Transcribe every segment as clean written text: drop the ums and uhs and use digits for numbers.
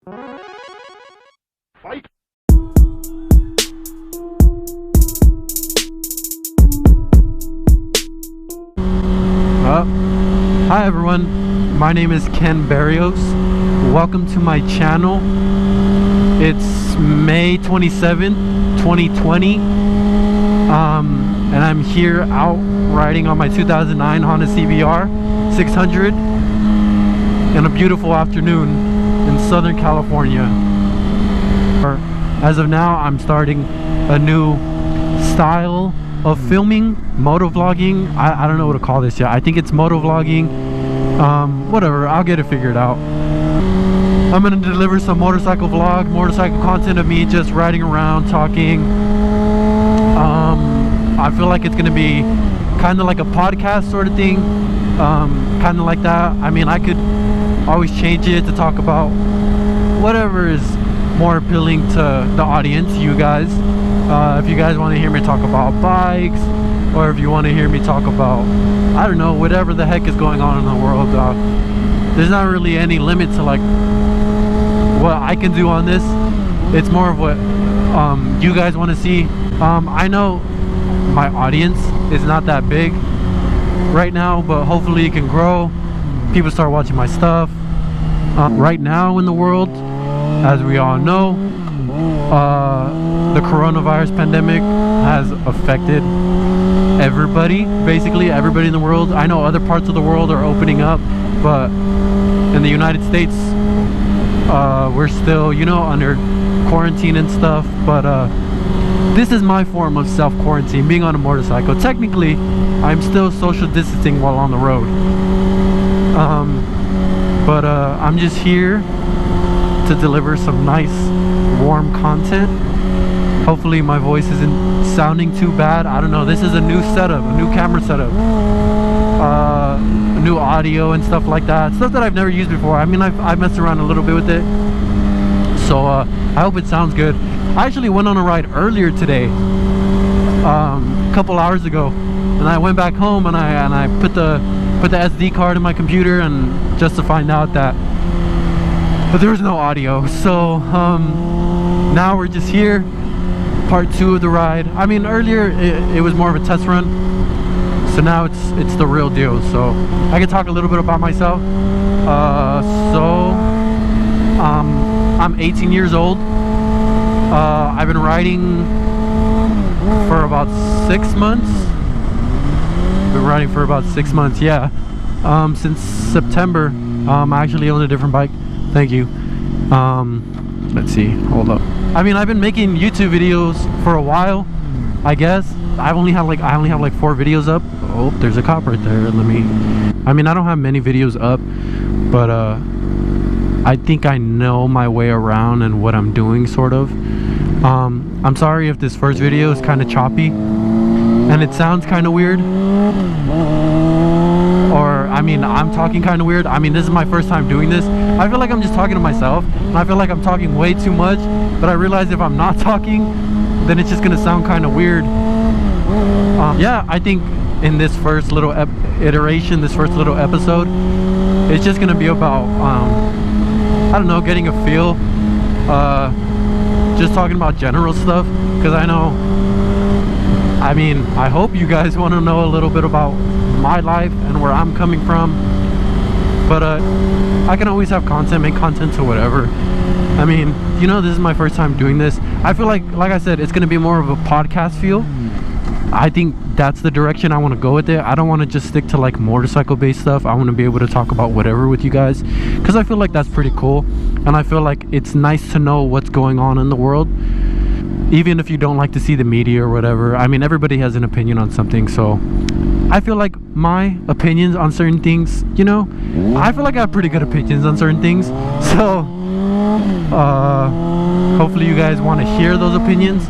Fight! Hi everyone, my name is Ken Barrios. Welcome to my channel. It's May 27th, 2020, and I'm here out riding on my 2009 Honda CBR 600 in a beautiful afternoon in Southern California. As of now, I'm starting a new style of filming, motovlogging. I don't know what to call this yet. I think it's motovlogging. Whatever, I'll get it figured out. I'm gonna deliver some motorcycle vlog, motorcycle content of me just riding around, talking. I feel like it's gonna be kind of like a podcast sort of thing, kind of like that. I mean, I could always change it to talk about whatever is more appealing to the audience, you guys. If you guys want to hear me talk about bikes, or if you want to hear me talk about, I don't know, whatever the heck is going on in the world, there's not really any limit to like what I can do on this. It's more of what you guys want to see. I know my audience is not that big right now, but hopefully it can grow. People start watching my stuff. Right now in the world, as we all know, the coronavirus pandemic has affected everybody, basically everybody in the world. I know other parts of the world are opening up, but in the United States, we're still, you know, under quarantine and stuff. But this is my form of self-quarantine, being on a motorcycle. Technically, I'm still social distancing while on the road. But I'm just here to deliver some nice warm content. Hopefully my voice isn't sounding too bad. I don't know, this is a new setup, a new camera setup, new audio and stuff like that, stuff that I've never used before. I mean, I've messed around a little bit with it, so I hope it sounds good. I actually went on a ride earlier today, a couple hours ago, and I went back home and I put the SD card in my computer, and just to find out that there was no audio. So now we're just here, part 2 of the ride. I mean, earlier it was more of a test run, so now it's the real deal. So I can talk a little bit about myself. I'm 18 years old. I've been riding for about 6 months. Been riding for about 6 months, yeah. Since September. I actually own a different bike. Thank you. Let's see, hold up. I mean, I've been making YouTube videos for a while, I guess. I only have like 4 videos up. Oh, there's a cop right there. I mean, I don't have many videos up, but I think I know my way around and what I'm doing, sort of. I'm sorry if this first video is kind of choppy and it sounds kind of weird, or I mean, I'm talking kind of weird. I mean, this is my first time doing this. I feel like I'm just talking to myself, and I feel like I'm talking way too much, but I realize if I'm not talking, then it's just gonna sound kind of weird. Yeah, I think in this first little iteration, this first little episode, it's just gonna be about I don't know, getting a feel, just talking about general stuff, because I know, I mean, I hope you guys want to know a little bit about my life and where I'm coming from. But I can always have content, make content to whatever. I mean, you know, this is my first time doing this. I feel like I said, it's gonna be more of a podcast feel. I think that's the direction I want to go with it. I don't want to just stick to like motorcycle based stuff. I want to be able to talk about whatever with you guys, because I feel like that's pretty cool, and I feel like it's nice to know what's going on in the world, even if you don't like to see the media or whatever. I mean, everybody has an opinion on something, so I feel like my opinions on certain things, you know, I feel like I have pretty good opinions on certain things. So hopefully you guys want to hear those opinions.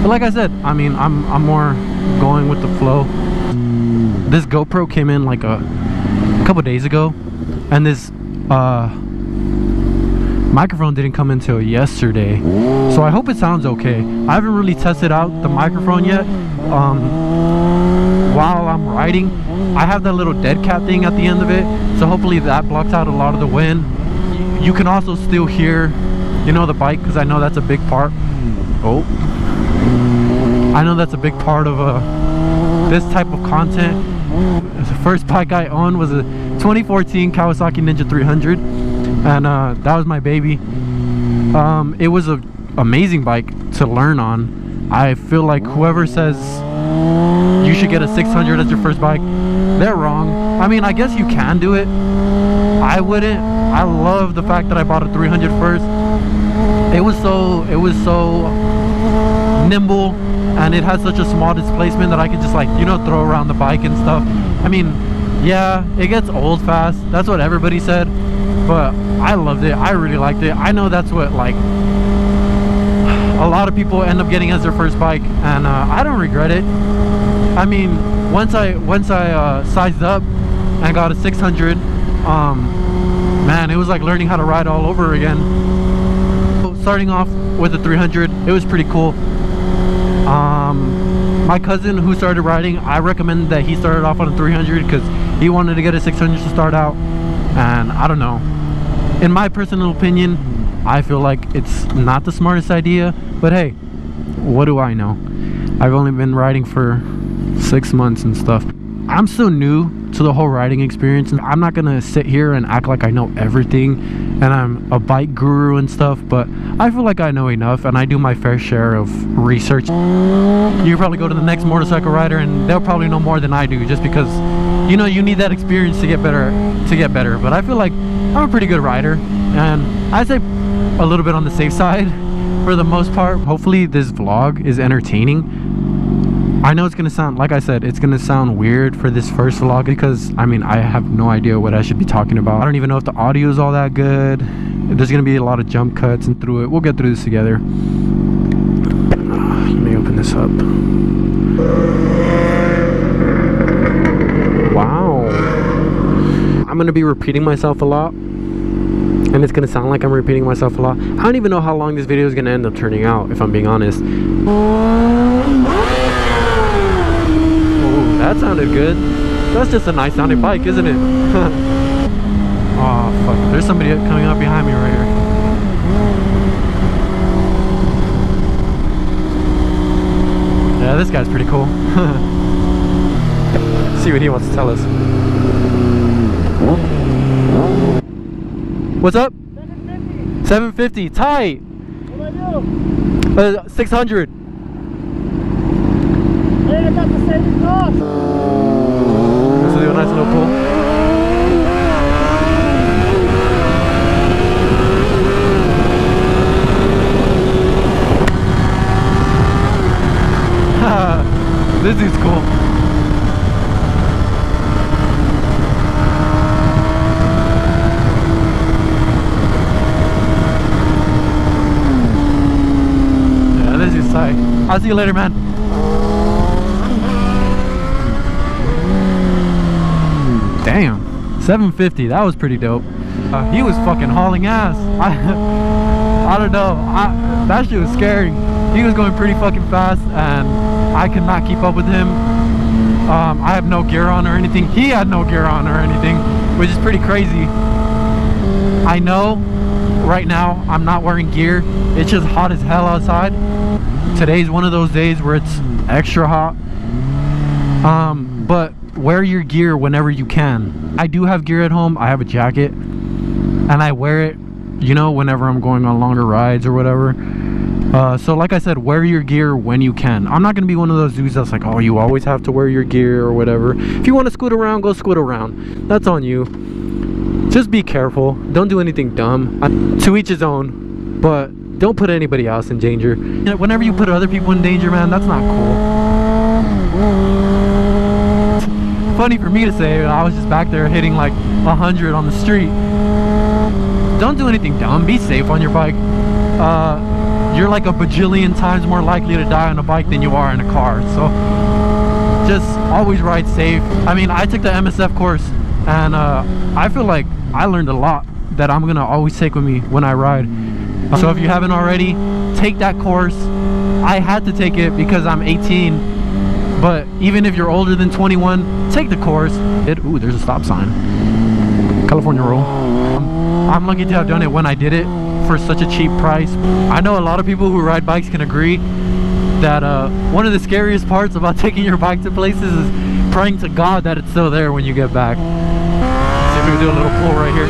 But like I said, I mean, I'm more going with the flow. This GoPro came in like a couple days ago, and this microphone didn't come until yesterday, so I hope it sounds okay. I haven't really tested out the microphone yet. While I'm riding, I have that little dead cat thing at the end of it, so hopefully that blocks out a lot of the wind. you can also still hear, you know, the bike, because I know that's a big part. Oh, I know that's a big part of this type of content. The first bike I owned was a 2014 Kawasaki Ninja 300, and that was my baby. It was an amazing bike to learn on. I feel like whoever says you should get a 600 as your first bike, they're wrong. I mean, I guess you can do it. I wouldn't. I love the fact that I bought a 300 first. It was so nimble, and it had such a small displacement that I could just, like, you know, throw around the bike and stuff. I mean, yeah, it gets old fast. That's what everybody said, but I loved it. I really liked it. I know that's what, like, a lot of people end up getting as their first bike, and I don't regret it. I mean, once I sized up and got a 600, man, it was like learning how to ride all over again. So starting off with a 300, it was pretty cool. My cousin who started riding, I recommend that he started off on a 300 because he wanted to get a 600 to start out, and I don't know, in my personal opinion, I feel like it's not the smartest idea, but hey, what do I know? I've only been riding for 6 months and stuff. I'm still new to the whole riding experience, and I'm not gonna sit here and act like I know everything and I'm a bike guru and stuff, but I feel like I know enough, and I do my fair share of research. You probably go to the next motorcycle rider and they'll probably know more than I do, just because, you know, you need that experience to get better. But I feel like I'm a pretty good rider, and I'd say a little bit on the safe side for the most part. Hopefully this vlog is entertaining. I know it's gonna sound, like I said, it's gonna sound weird for this first vlog because, I mean, I have no idea what I should be talking about. I don't even know if the audio is all that good. There's gonna be a lot of jump cuts and through it. We'll get through this together. Let me open this up. Wow. I'm gonna be repeating myself a lot, and it's gonna sound like I'm repeating myself a lot. I don't even know how long this video is gonna end up turning out, if I'm being honest. That sounded good. That's just a nice sounding bike, isn't it? Oh fuck, there's somebody coming up behind me right here. Yeah, this guy's pretty cool. See what he wants to tell us. What's up? 750. 750, tight. What do I do? 600. Hey, I got the same cost. This will do a nice little pull. This dude's cool. Yeah, this is tight. I'll see you later, man. Damn, 750, that was pretty dope. He was fucking hauling ass. I don't know, that shit was scary. He was going pretty fucking fast, and I could not keep up with him. I have no gear on or anything. He had no gear on or anything, which is pretty crazy. I know right now I'm not wearing gear. It's just hot as hell outside. Today's one of those days where it's extra hot. But wear your gear whenever you can. I do have gear at home. I have a jacket, and I wear it, you know, whenever I'm going on longer rides or whatever. So like I said, wear your gear when you can. I'm not gonna be one of those dudes that's like, oh, you always have to wear your gear or whatever. If you want to scoot around, go scoot around. That's on you. Just be careful. Don't do anything dumb. To each his own, but don't put anybody else in danger. Whenever you put other people in danger, man, that's not cool. Funny for me to say, I was just back there hitting like 100 on the street. Don't do anything dumb. Be safe on your bike. You're like a bajillion times more likely to die on a bike than you are in a car, so just always ride safe. I mean, I took the MSF course, and I feel like I learned a lot that I'm gonna always take with me when I ride. So if you haven't already, take that course. I had to take it because I'm 18, but even if you're older than 21, take the course. Ooh, there's a stop sign. California rule. I'm lucky to have done it when I did it for such a cheap price. I know a lot of people who ride bikes can agree that one of the scariest parts about taking your bike to places is praying to God that it's still there when you get back. See if we can do a little pull right here.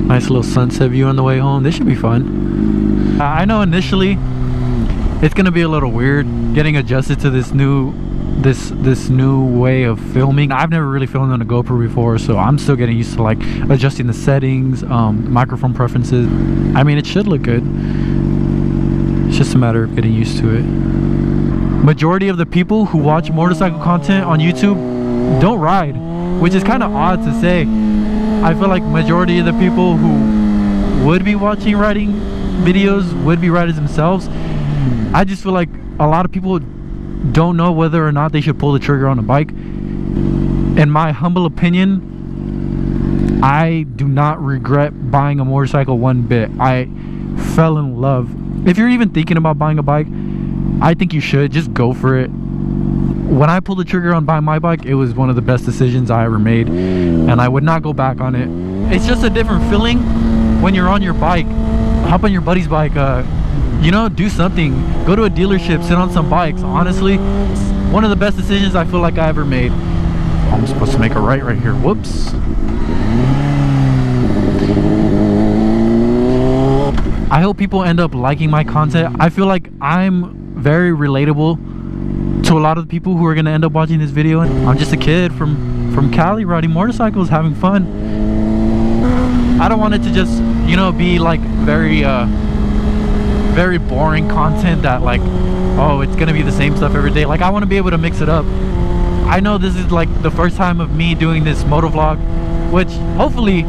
Nice little sunset view on the way home. This should be fun. I know initially it's gonna be a little weird getting adjusted to this new way of filming. I've never really filmed on a GoPro before, so I'm still getting used to like adjusting the settings, microphone preferences. I mean, it should look good. It's just a matter of getting used to it. Majority of the people who watch motorcycle content on YouTube don't ride, which is kind of odd to say. I feel like majority of the people who would be watching riding videos would be riders themselves. I just feel like a lot of people don't know whether or not they should pull the trigger on a bike. In my humble opinion, I do not regret buying a motorcycle one bit. I fell in love. If you're even thinking about buying a bike, I think you should just go for it. When I pulled the trigger on buying my bike, it was one of the best decisions I ever made, and I would not go back on it. It's just a different feeling when you're on your bike. Hop on your buddy's bike, you know, do something. Go to a dealership, sit on some bikes. Honestly, one of the best decisions I feel like I ever made. I'm supposed to make a right here. Whoops. I hope people end up liking my content. I feel like I'm very relatable to a lot of the people who are going to end up watching this video. I'm just a kid from Cali riding motorcycles, having fun. I don't want it to just, you know, be like very boring content that like, oh, it's gonna be the same stuff every day. Like, I want to be able to mix it up. I know this is like the first time of me doing this motovlog, which hopefully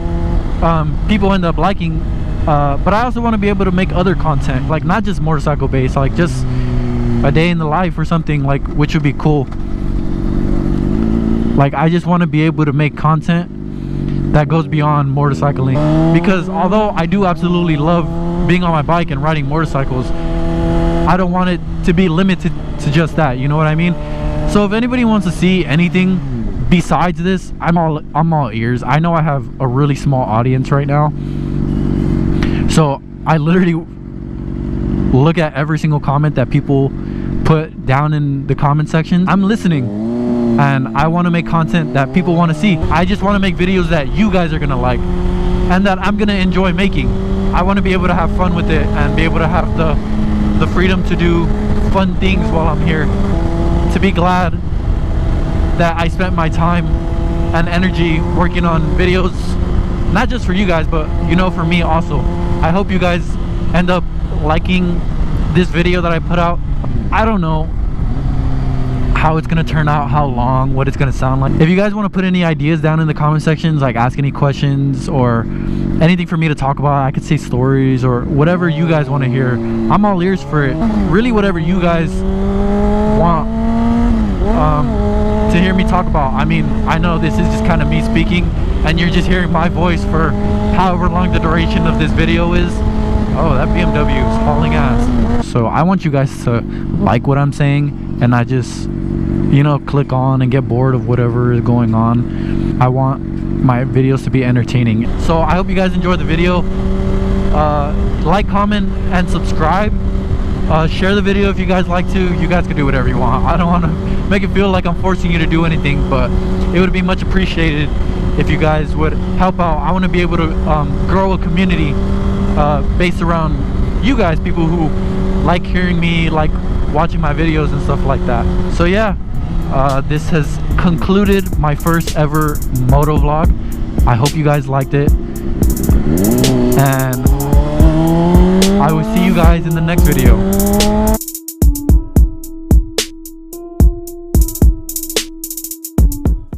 people end up liking, but I also want to be able to make other content, like not just motorcycle based, like just a day in the life or something, like, which would be cool. Like, I just want to be able to make content that goes beyond motorcycling, because although I do absolutely love being on my bike and riding motorcycles, I don't want it to be limited to just that, you know what I mean? So if anybody wants to see anything besides this, I'm all ears. I know I have a really small audience right now, so I literally look at every single comment that people put down in the comment section. I'm listening, and I want to make content that people want to see. I just want to make videos that you guys are gonna like and that I'm gonna enjoy making. I want to be able to have fun with it and be able to have the freedom to do fun things while I'm here, to be glad that I spent my time and energy working on videos, not just for you guys, but, you know, for me also. I hope you guys end up liking this video that I put out. I don't know how it's gonna turn out, how long, what it's gonna sound like. If you guys want to put any ideas down in the comment sections, like ask any questions or anything for me to talk about, I could say stories or whatever you guys want to hear. I'm all ears for it. Really, whatever you guys want to hear me talk about. I mean, I know this is just kind of me speaking and you're just hearing my voice for however long the duration of this video is. Oh, that BMW is hauling ass. So I want you guys to like what I'm saying and not just, you know, click on and get bored of whatever is going on. I want my videos to be entertaining. So I hope you guys enjoyed the video. Like, comment, and subscribe. Share the video if you guys like to. You guys can do whatever you want. I don't want to make it feel like I'm forcing you to do anything, but it would be much appreciated if you guys would help out. I want to be able to grow a community based around you guys, people who like hearing me, like watching my videos and stuff like that. So yeah, this has concluded my first ever motovlog. I hope you guys liked it, and I will see you guys in the next video.